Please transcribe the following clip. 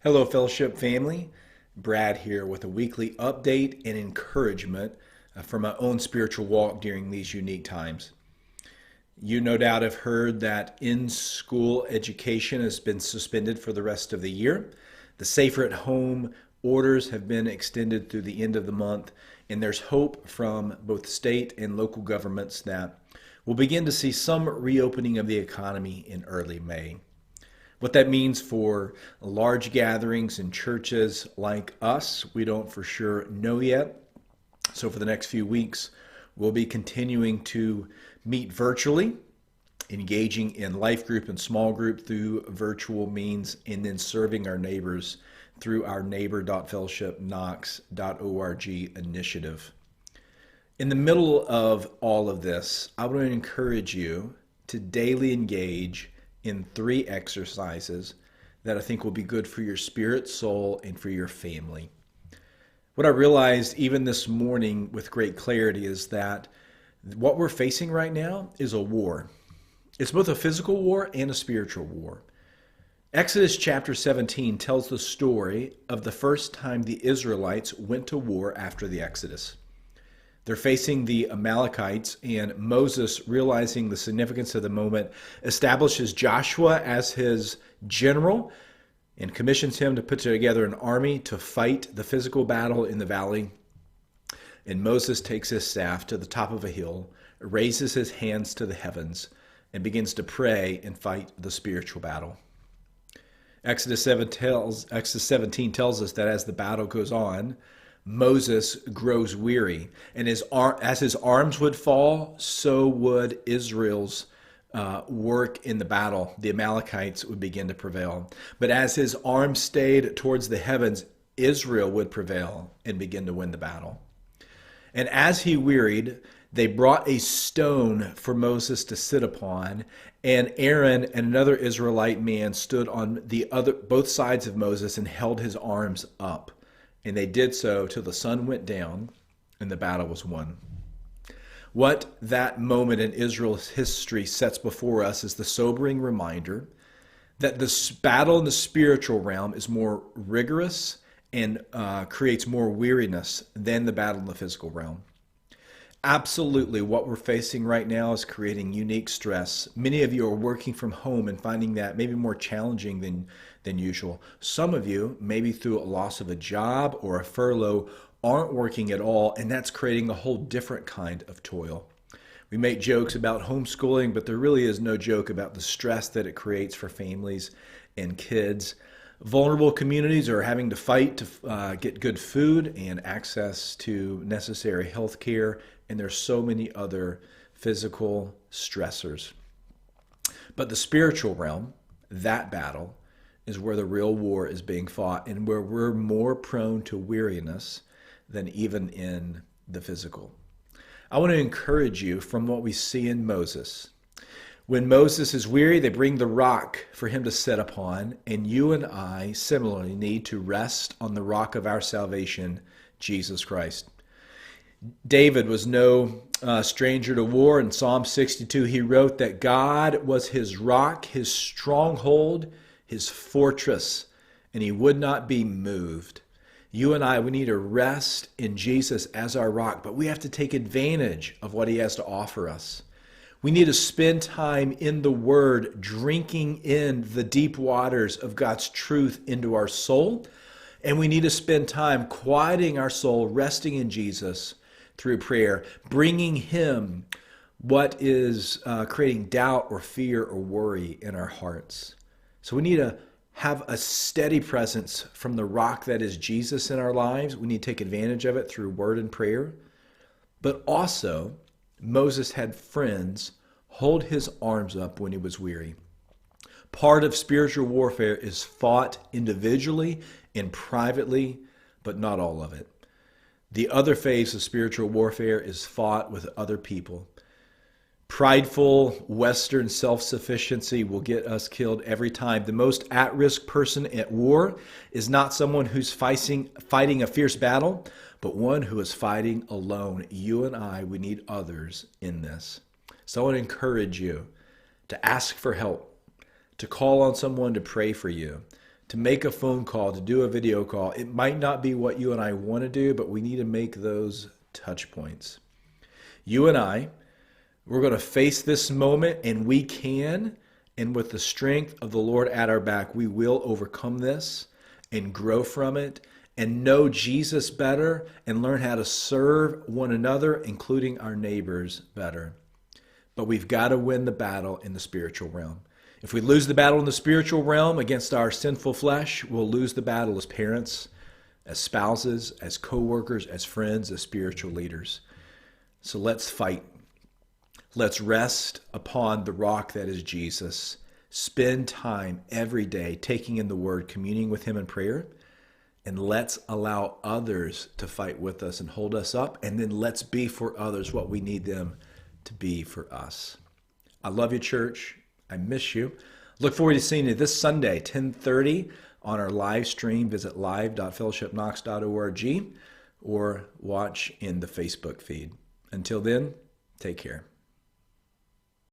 Hello, Fellowship family. Brad here with a weekly update and encouragement for my own spiritual walk during these unique times. You no doubt have heard that in school education has been suspended for the rest of the year. The safer at home orders have been extended through the end of the month, and there's hope from both state and local governments that we'll begin to see some reopening of the economy in early May. What that means for large gatherings in churches like us, we don't for sure know yet. So, for the next few weeks, we'll be continuing to meet virtually, engaging in life group and small group through virtual means, and then serving our neighbors through our neighbor.fellowshipknox.org initiative. In the middle of all of this, I want to encourage you to daily engage in 3 exercises that I think will be good for your spirit, soul, and for your family. What I realized even this morning with great clarity is that what we're facing right now is a war. It's both a physical war and a spiritual war. Exodus chapter 17 tells the story of the first time the Israelites went to war after the Exodus. They're facing the Amalekites, and Moses, realizing the significance of the moment, establishes Joshua as his general and commissions him to put together an army to fight the physical battle in the valley. And Moses takes his staff to the top of a hill, raises his hands to the heavens, and begins to pray and fight the spiritual battle. Exodus 17 tells us that as the battle goes on, Moses grows weary, and as his arms would fall, so would Israel's work in the battle. The Amalekites would begin to prevail. But as his arms stayed towards the heavens, Israel would prevail and begin to win the battle. And as he wearied, they brought a stone for Moses to sit upon, and Aaron and another Israelite man stood on both sides of Moses and held his arms up. And they did so till the sun went down and the battle was won. What that moment in Israel's history sets before us is the sobering reminder that this battle in the spiritual realm is more rigorous and creates more weariness than the battle in the physical realm. Absolutely, what we're facing right now is creating unique stress. Many of you are working from home and finding that maybe more challenging than usual. Some of you, maybe through a loss of a job or a furlough, aren't working at all, and that's creating a whole different kind of toil. We make jokes about homeschooling, but there really is no joke about the stress that it creates for families and kids. Vulnerable communities are having to fight to get good food and access to necessary health care, and there's so many other physical stressors. But the spiritual realm, that battle, is where the real war is being fought and where we're more prone to weariness than even in the physical. I want to encourage you from what we see in Moses. When Moses is weary, they bring the rock for him to sit upon, and you and I similarly need to rest on the rock of our salvation, Jesus Christ. David was no stranger to war. In Psalm 62, he wrote that God was his rock, his stronghold, his fortress, and he would not be moved. You and I, we need to rest in Jesus as our rock, but we have to take advantage of what he has to offer us. We need to spend time in the Word, drinking in the deep waters of God's truth into our soul. And we need to spend time quieting our soul, resting in Jesus through prayer, bringing him what is creating doubt or fear or worry in our hearts. So we need to have a steady presence from the rock that is Jesus in our lives. We need to take advantage of it through word and prayer. But also, Moses had friends hold his arms up when he was weary. Part of spiritual warfare is fought individually and privately, but not all of it. The other phase of spiritual warfare is fought with other people. Prideful Western self-sufficiency will get us killed every time. The most at-risk person at war is not someone who's fighting a fierce battle, but one who is fighting alone. You and I, we need others in this. So I want to encourage you to ask for help, to call on someone to pray for you, to make a phone call, to do a video call. It might not be what you and I want to do, but we need to make those touch points. You and I, we're going to face this moment, and we can. And with the strength of the Lord at our back, we will overcome this and grow from it and know Jesus better and learn how to serve one another, including our neighbors, better. But we've got to win the battle in the spiritual realm. If we lose the battle in the spiritual realm against our sinful flesh, we'll lose the battle as parents, as spouses, as co-workers, as friends, as spiritual leaders. So let's fight. Let's rest upon the rock that is Jesus. Spend time every day taking in the Word, communing with Him in prayer, and let's allow others to fight with us and hold us up, and then let's be for others what we need them to be for us. I love you, church. I miss you. Look forward to seeing you this Sunday, 10:30, on our live stream. Visit live.fellowshipknox.org or watch in the Facebook feed. Until then, take care.